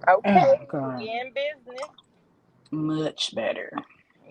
Okay, Oh God, we in business. much better.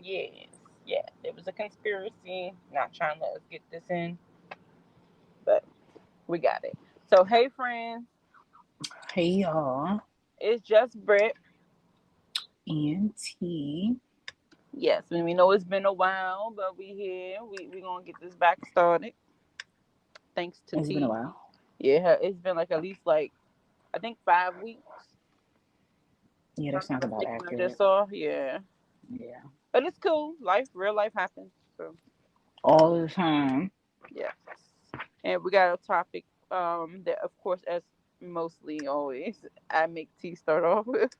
Yes, yeah. It was a conspiracy. Not trying to let us get this in, but we got it. So, hey, friends, Hey y'all, it's just Brett. and T. Yes, and we know it's been a while, but we here. We gonna get this back started. Thanks to It's been a T. while. Yeah, it's been like at least like I think 5 weeks. Yeah, If that I'm not sounds about mistaken, I just accurate. saw. Yeah, Yeah, but it's cool. Real life happens. So all the time. yes, and we got a topic. That of course, as mostly always, I make T start off with.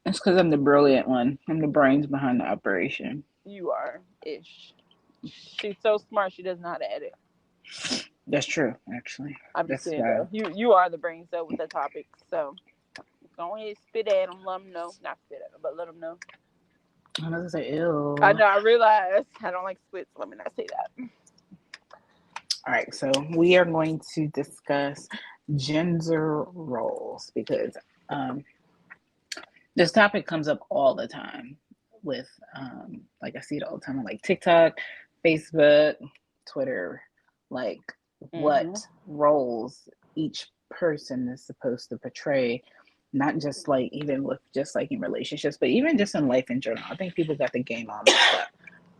It's because I'm the brilliant one. I'm the brains behind the operation. You are ish. She's so smart. She doesn't know how to edit. That's true, actually. I'm just That's kidding though. You are the brain cell with the topic. So go ahead, spit at them. Let them know. Not spit at them, but let them know. I'm gonna say I ill. know. I realize I don't like splits. Let me not say that. All right, so we are going to discuss gender roles because um, this topic comes up all the time with, like I see it all the time on like TikTok, Facebook, Twitter, like Mm-hmm. what roles each person is supposed to portray, not just like even with just like in relationships, but even just in life in general. I think people got the game all messed up.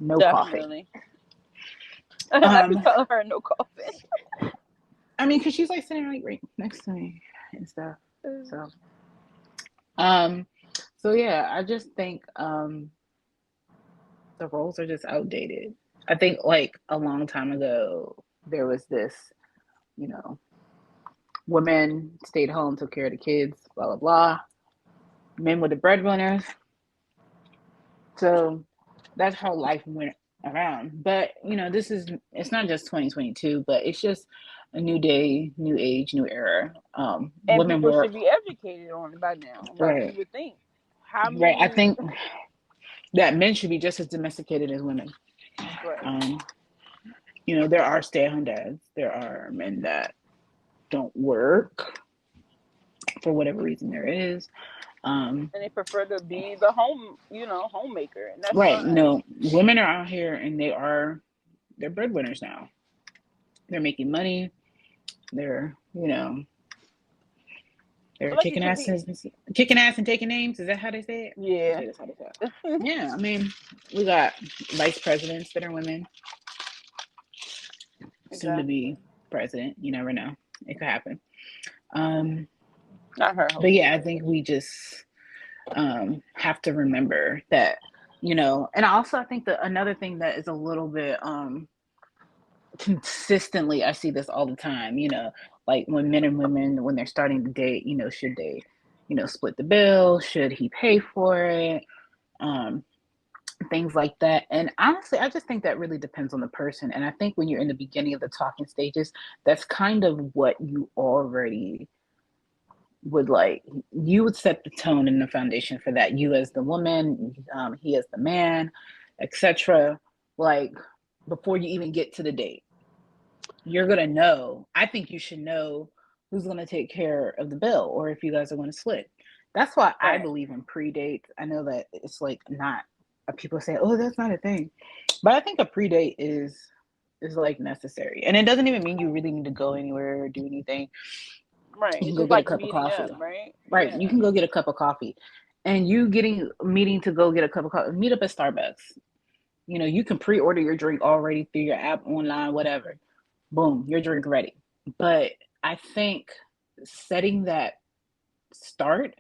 No coffee. Definitely. I be Um, telling her no coughing. I mean, because she's like sitting like right next to me and stuff. So, um, so yeah, I just think the roles are just outdated. I think like a long time ago there was this, you know, women stayed home, took care of the kids, blah blah blah. Men were the breadwinners. So that's how life went around. But this is it's not just 2022, but it's just a new day, new age, new era. And Women people were should be educated on it by now. Like you right, would think. How right. I many? think that men should be just as domesticated as women. Right. Um, there are stay-at-home dads. There are men that don't work for whatever reason there is. Um, And they prefer to be the homemaker, and that's right. fine. Women are out here and they're breadwinners now. They're making money. They're, I they're feel like it kicking should ass, be. kicking ass and taking names. Is that how they say it? I Yeah. say that's how they say it. Yeah. I mean, we got vice presidents that are women, soon to Exactly. be president. You never know. It could happen. Um, Not her, but yeah, hopefully. I think we just have to remember that, and also I think that another thing that is a little bit consistently, I see this all the time, like when men and women, when they're starting to date, should they, split the bill? Should he pay for it? Um, Things like that. And honestly, I just think that really depends on the person. And I think when you're in the beginning of the talking stages, that's kind of what you already would like. You would set the tone and the foundation for that. You as the woman, he as the man, etc. Like before you even get to the date, you're gonna know. I think you should know who's gonna take care of the bill, or if you guys are gonna split. That's why I Right. believe in pre-dates. I know that it's like not. People say, "Oh, that's not a thing," but I think a pre-date is like necessary, and it doesn't even mean you really need to go anywhere or do anything. Right. You It's can go just get a like cup of meeting up, coffee, right? right? You Yeah. can go get a cup of coffee, and you getting meeting to go get a cup of coffee. Meet up at Starbucks. You can pre-order your drink already through your app, online, whatever. Boom, your drink ready. But I think setting that start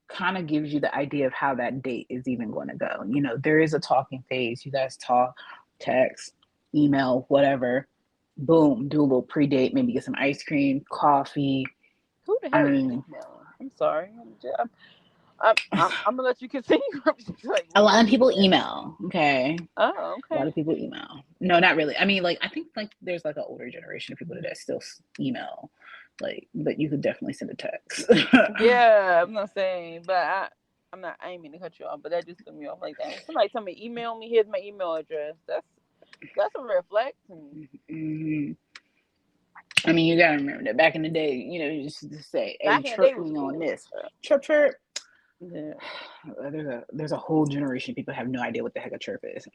kind of gives you the idea of how that date is even going to go. There is a talking phase. You guys talk, text, email, whatever. Boom, do a little pre-date, maybe get some ice cream, coffee. Who the I hell is mean, emailing? I'm sorry. I'm gonna let you continue. I'm just like, a what lot of is people that? email. Okay. Oh, A lot okay. of people email. No, not really. I mean, like I think like there's like an older generation of people that still email, like, but you could definitely send a text. Yeah, I'm not saying, but I'm not. I ain't mean to cut you off, but that just threw me off. Like, dang, somebody tell me email me. Here's my email address. That's a red flag to me. Mhm. I mean, you gotta remember that back in the day, you used to say, "Hey, Back in the day chirp was me on cool. this, chirp chirp." Yeah. There's a whole generation of people have no idea what the heck a chirp is.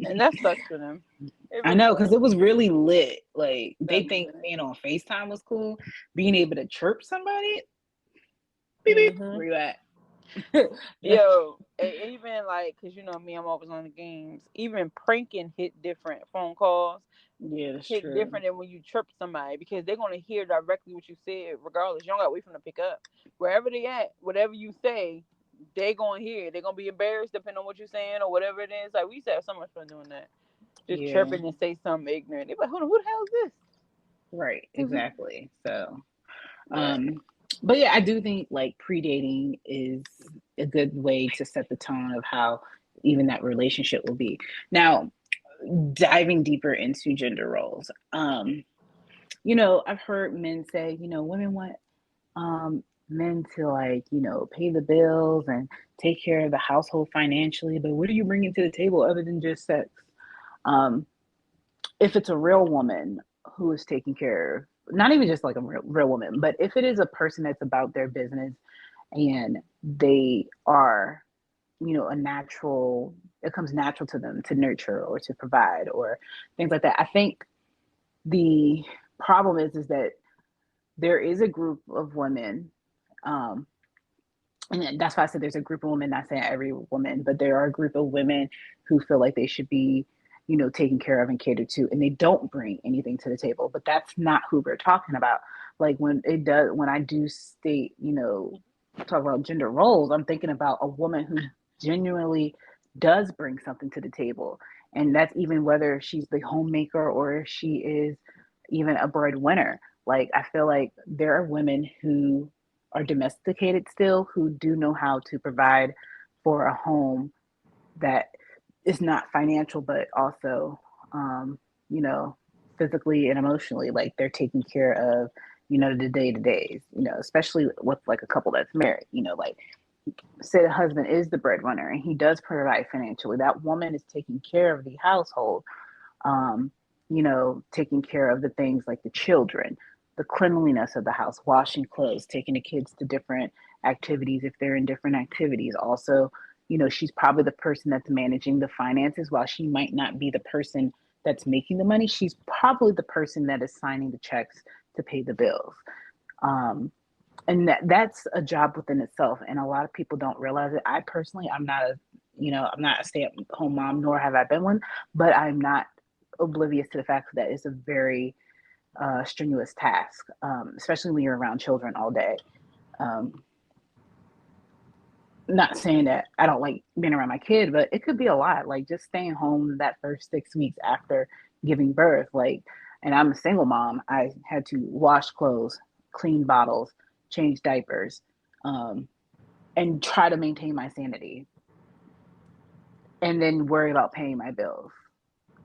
And that sucks for them. It I really know, does. because it was really lit. Like they Back think then. being on FaceTime was cool. Being able to chirp somebody, beep beep, Mm-hmm. where you at? Yo, even like, cause you know me, I'm always on the games. Even pranking hit different. Phone calls Yeah, that's hit true. different than when you chirp somebody because they're gonna hear directly what you said, regardless. You don't gotta wait for them to pick up. Wherever they at, whatever you say, they gonna hear. They're gonna be embarrassed depending on what you're saying or whatever it is. Like we used to have so much fun doing that. Just Yeah, chirping and say something ignorant. They be like, who the hell is right, this? exactly. So, Yeah. um, but yeah, I do think like predating is a good way to set the tone of how even that relationship will be. Now, diving deeper into gender roles. I've heard men say, women want men to like, pay the bills and take care of the household financially, but what are you bringing to the table other than just sex? Um, if it's a real woman who is taking care of, not even just like a real woman, but if it is a person that's about their business and they are, a natural, it comes natural to them to nurture or to provide or things like that. I think the problem is that there is a group of women, um, and that's why I said there's a group of women, not saying every woman, but there are a group of women who feel like they should be, taken care of and catered to, and they don't bring anything to the table. But that's not who we're talking about. Like when I do state, talk about gender roles, I'm thinking about a woman who genuinely does bring something to the table. And that's even whether she's the homemaker or if she is even a breadwinner. Like I feel like there are women who are domesticated still who do know how to provide for a home that is not financial but also um, you know physically and emotionally, like they're taking care of the day to days, especially with like a couple that's married, like say the husband is the breadwinner and he does provide financially, that woman is taking care of the household, um, taking care of the things like the children, the cleanliness of the house, washing clothes, taking the kids to different activities if they're in different activities. Also, she's probably the person that's managing the finances. While she might not be the person that's making the money, she's probably the person that is signing the checks to pay the bills. Um, and that's a job within itself. And a lot of people don't realize it. I personally, I'm not a stay-at-home mom, nor have I been one, but I'm not oblivious to the fact that it's a very strenuous task, especially when you're around children all day. Um, Not saying that I don't like being around my kid, but it could be a lot. Like just staying home that first 6 weeks after giving birth. Like, and I'm a single mom. I had to wash clothes, clean bottles, change diapers, um, and try to maintain my sanity, and then worry about paying my bills.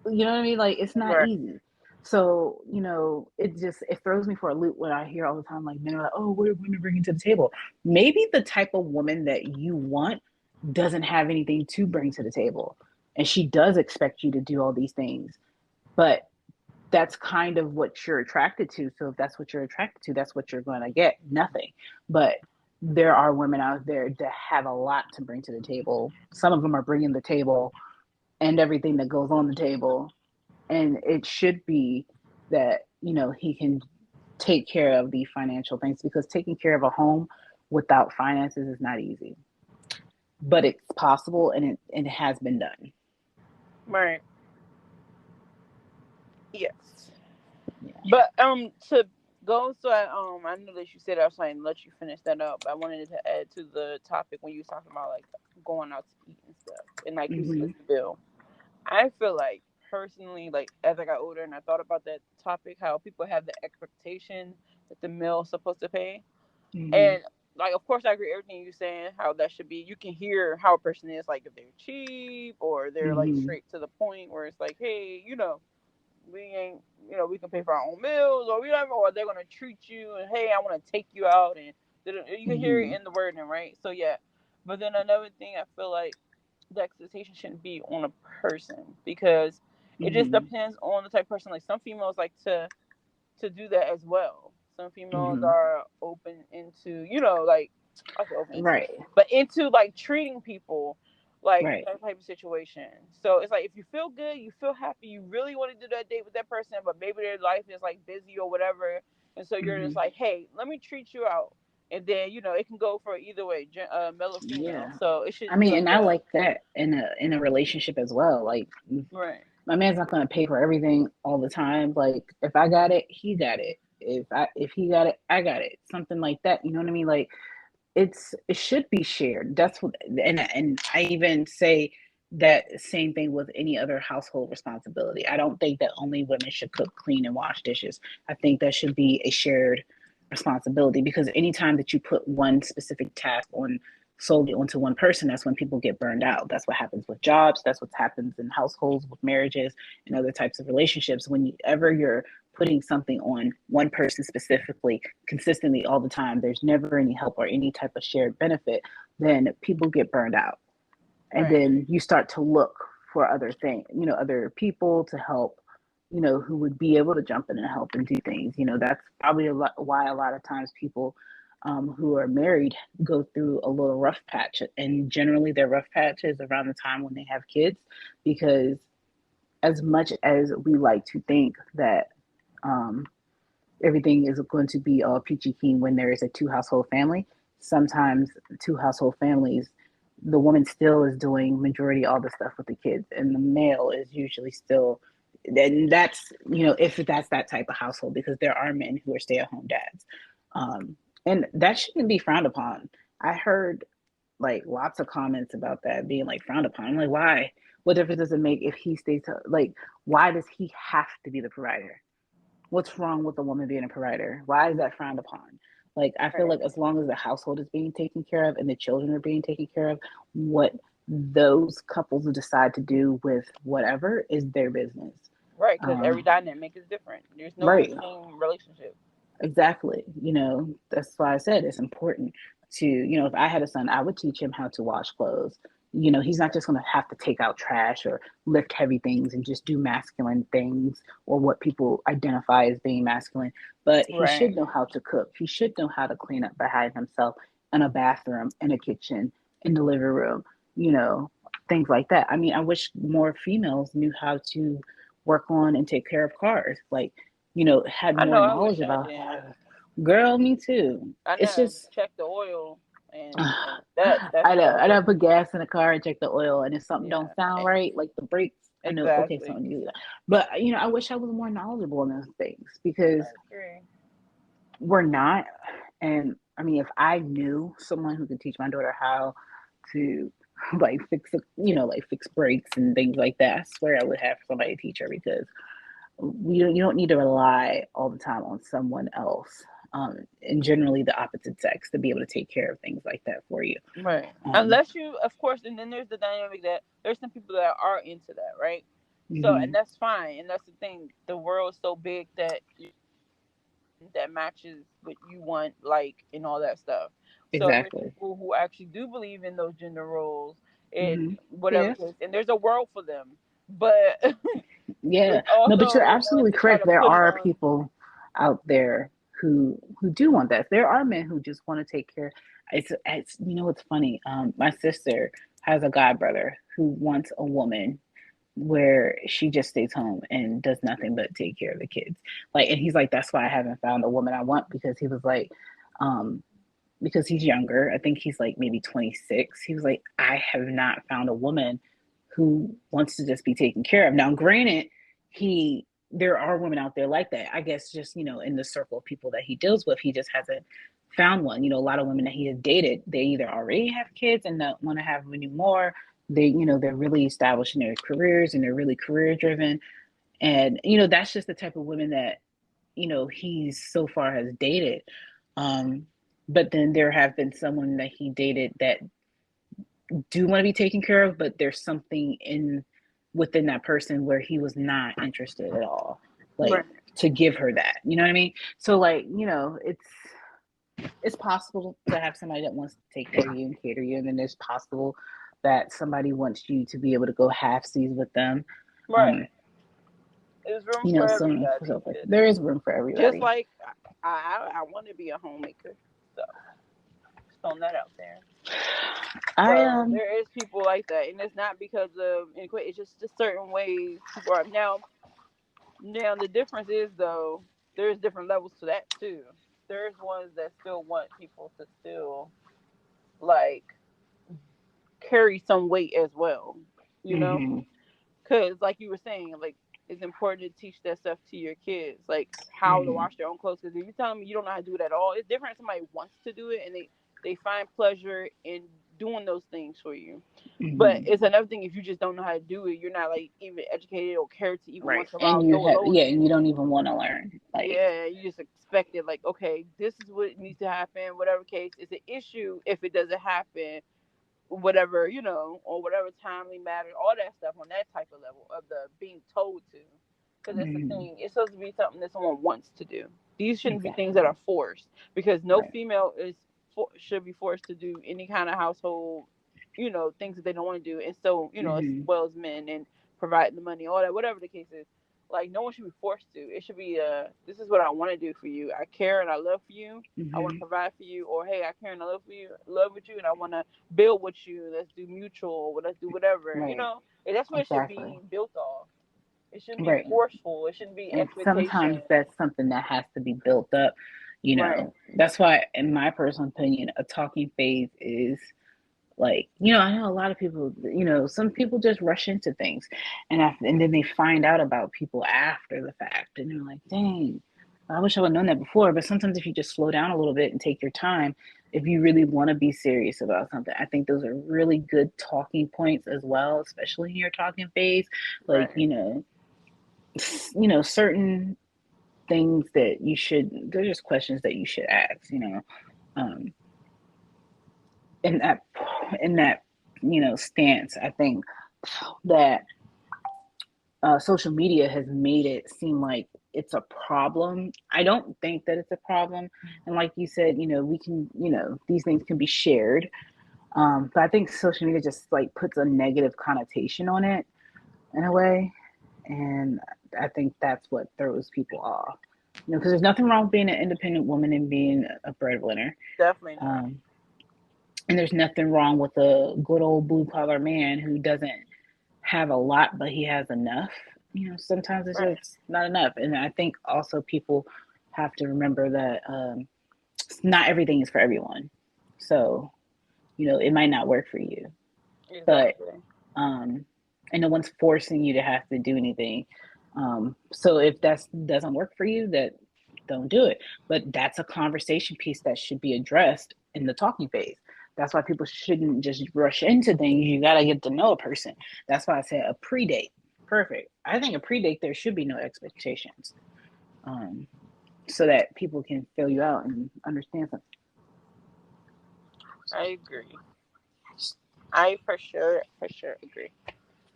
You know what I mean? Like it's not Right. easy. So, it throws me for a loop when I hear all the time like men are like, oh, what are women bringing to the table? Maybe the type of woman that you want doesn't have anything to bring to the table. And she does expect you to do all these things. But that's kind of what you're attracted to. So if that's what you're attracted to, that's what you're going to get. Nothing. But there are women out there that have a lot to bring to the table. Some of them are bringing the table and everything that goes on the table, and it should be that he can take care of the financial things, because taking care of a home without finances is not easy, but it's possible, and it has been done. Right. Yes. Yeah. But to go, so I know that you said I was trying to let you finish that up, but I wanted to add to the topic when you was talking about like going out to eat and stuff and like who Mm-hmm. splits the bill. I feel like personally, like as I got older and I thought about that topic, how people have the expectation that the meal's supposed to pay. Mm-hmm. And like of course I agree with everything you're saying, how that should be. You can hear how a person is, like if they're cheap or they're like Mm-hmm. straight to the point where it's like, hey, we ain't, we can pay for our own meals, or we don't, or they're gonna treat you, and hey, I want to take you out, and you can hear it Mm-hmm. in the wording, right? So yeah, but then another thing, I feel like the expectation shouldn't be on a person because it just Mm-hmm. depends on the type of person. Like some females like to do that as well. Some females Mm-hmm. are open into, like, I say open into, Right. but into like treating people like Right. that type of situation. So it's like if you feel good, you feel happy, you really want to do that date with that person, but maybe their life is like busy or whatever, and so you're just Mm-hmm. like, hey, let me treat you out, and then it can go for either way, male or female. Yeah. So it I shouldn't be mean, like and I that. like that in a relationship as well. Like, Right. my man's not gonna pay for everything all the time. Like, if I got it, he got it. If he got it, I got it. Something like that. You know what I mean? Like, it should be shared. That's what, and I even say that same thing with any other household responsibility. I don't think that only women should cook, clean, and wash dishes. I think that should be a shared responsibility, because anytime that you put one specific task on solely onto one person, that's when people get burned out. That's what happens with jobs. That's what happens in households, with marriages, and other types of relationships. Whenever you're putting something on one person specifically, consistently, all the time, there's never any help or any type of shared benefit, then people get burned out. And Right. then you start to look for other things, other people to help, who would be able to jump in and help and do things. That's probably why a lot of times people who are married go through a little rough patch. And generally, their rough patch is around the time when they have kids, because as much as we like to think that um, everything is going to be all peachy keen when there is a two household family, sometimes two household families, the woman still is doing majority all the stuff with the kids, and the male is usually still. And that's, if that's that type of household, because there are men who are stay at home dads, um, and that shouldn't be frowned upon. I heard like lots of comments about that being like frowned upon. I'm like, why? What difference does it make if he stays? Like, why does he have to be the provider? What's wrong with a woman being a provider? Why is that frowned upon? Like, I feel Right. like as long as the household is being taken care of and the children are being taken care of, what those couples decide to do with whatever is their business. Right. Because every Um, dynamic is different. There's no right. same relationship. Exactly. That's why I said it's important to, if I had a son, I would teach him how to wash clothes. He's not just going to have to take out trash or lift heavy things and just do masculine things, or what people identify as being masculine, but he Right. should know how to cook. He should know how to clean up behind himself in a bathroom, in a kitchen, in the living room, you know, things like that. I mean, I wish more females knew how to work on and take care of cars. Like, had I more know. I knowledge wish I about. did. Girl, me too. I It's know. just Check the oil, and that's I know. about I it. don't put gas in the car and check the oil, and if something Yeah. don't sound right, like the brakes, I know, okay, Exactly. something new. But I wish I was more knowledgeable on those things, because I agree. we're not. And I mean, if I knew someone who could teach my daughter how to like fix like fix brakes and things like that, I swear I would have somebody teach her, because you don't need to rely all the time on someone else, and generally the opposite sex, to be able to take care of things like that for you. Right. Um, Unless you, of course, and then there's the dynamic that there's some people that are into that, right? So, and mhm, that's fine. And that's the thing. The world is so big that that matches what you want, like, and all that stuff. So there's exactly. people who actually do believe in those gender roles and whatever Yes. case, and there's a world for them. But Yeah. there's No, but you're also ones absolutely that try correct. to There put it are on. people out there who do want that. There are men who just want to take care. It's it's funny. My sister has a guy brother who wants a woman where she just stays home and does nothing but take care of the kids. Like, and he's like, that's why I haven't found the woman I want, because he was like, um, because he's younger. I think he's like maybe 26. He was like, I have not found a woman who wants to just be taken care of. Now, granted, he there are women out there like that. I guess just, in the circle of people that he deals with, he just hasn't found one. A lot of women that he has dated, they either already have kids and don't want to have any more. They're really established in their careers and they're really career driven. And, that's just the type of women that, he's so far has dated. Um, but then there have been someone that he dated that do want to be taken care of, but there's something in within that person where he was not interested at all. Like, Right. to give her that, you know what I mean? So, like, it's possible to have somebody that wants to take care of you and cater you, and then there's possible that somebody wants you to be able to go half seas with them. Um, Right. There's room You for know, so on and everybody. so forth. There is room for Just everybody. like I want to be a homemaker, so just throwing that out there. I So there is people like that, and it's not because of inequality. It's just certain ways people are now. Now the difference is though, there's different levels to that too. There's ones that still want people to still like carry some weight as well, you know, mm-hmm, because like you were saying, like it's important to teach that stuff to your kids, like how to mm-hmm, wash their own clothes. Because if you tell me you don't know how to do it at all, it's different. If somebody wants to do it and they find pleasure in doing those things for you. But mm-hmm. it's another thing if you just don't know how to do it. You're not like even educated or care to even Right. once in a And while you throw a have, load yeah, in. and you don't even want to learn. Like, Yeah, you just expect it. Like, okay, this is what needs to happen. Whatever case, it's an issue if it doesn't happen. Whatever or whatever timely matter, all that stuff on that type of level of the being told to. Because that's the mm-hmm, thing. It's supposed to be something that someone wants to do. These shouldn't be things that exactly. are forced. Because no Right. female should be forced to do any kind of household, things that they don't want to do. And so, as Mm-hmm, well as men and providing the money, all that, whatever the case is. Like no one should be forced to. It should be this is what I want to do for you. I care and I love for you. I want to mm-hmm. provide for you, or hey, I care and I love for you, love with you, and I want to build with you. Let's do mutual. Let's do whatever. Right. And that's what it should Exactly. be built off. It shouldn't be Right. forceful. It shouldn't be And expectation. sometimes that's something that has to be built up. You Right. know, that's why, in my personal opinion, a talking phase is like, I know a lot of people, some people just rush into things, and then they find out about people after the fact, and they're like, dang, I wish I would have known that before. But sometimes if you just slow down a little bit and take your time, if you really want to be serious about something, I think those are really good talking points as well, especially in your talking phase. Like, Right. certain things that you should, they're just questions that you should ask, um, in that, in that, stance. I think that social media has made it seem like it's a problem. I don't think that it's a problem. And like you said, we can, these things can be shared. But I think social media just like puts a negative connotation on it in a way. And I think that's what throws people off. Because there's nothing wrong with being an independent woman and being a breadwinner. Definitely not. Um, and there's nothing wrong with a good old blue collar man who doesn't have a lot, but he has enough. Sometimes it's Right. just not enough. And I think also people have to remember that not everything is for everyone. So, it might not work for you, but Exactly. um, and no one's forcing you to have to do anything. So if that doesn't work for you, that don't do it. But that's a conversation piece that should be addressed in the talking phase. That's why people shouldn't just rush into things. You got to get to know a person. That's why I said a pre-date. Perfect. I think a pre-date, there should be no expectations, um, so that people can fill you out and understand something. I agree. I for sure agree.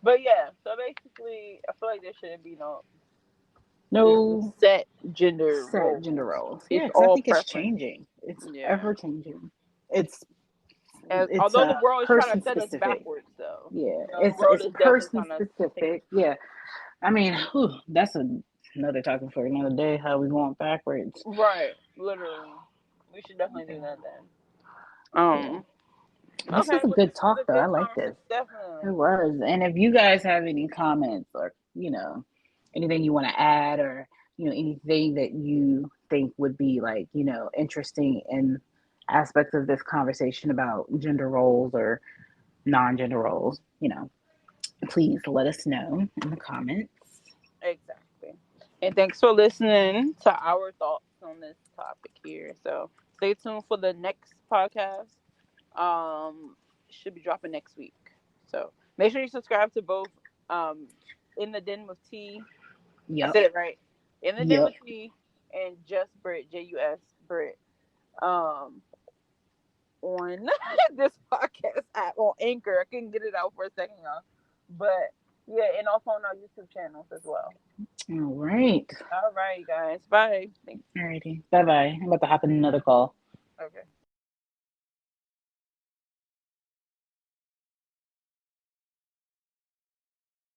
But yeah, so basically, I feel like there shouldn't be no No set gender set roles. gender roles. Yeah, It's because I all think it's preference. changing. It's Yeah. ever changing. It's And it's although the world is trying person to set us specific. backwards, though, Yeah, the it's world it's is definitely person trying to take us. specific. Yeah, I mean, that's another talking for another day. How we going backwards? Right, literally. We should definitely do that then. Yeah, this Okay, was a well, this good was talk a though. I good like conversation, this. It definitely. was. And if you guys have any comments or anything you want to add, or anything that you think would be like interesting in aspects of this conversation about gender roles or non-gender roles, please let us know in the comments. Exactly. And thanks for listening to our thoughts on this topic here. So stay tuned for the next podcast. Should be dropping next week. So make sure you subscribe to both um In the Den with T. I Yep. said it right. In the Den with Yep. T and Just Brit, Jus Brit. Um on this podcast app on Anchor. I couldn't get it out for a second, y'all. But yeah, and also on our YouTube channels as well. All right. All right, guys. Bye. Thanks. Alrighty. Bye bye. I'm about to hop in another call. Okay.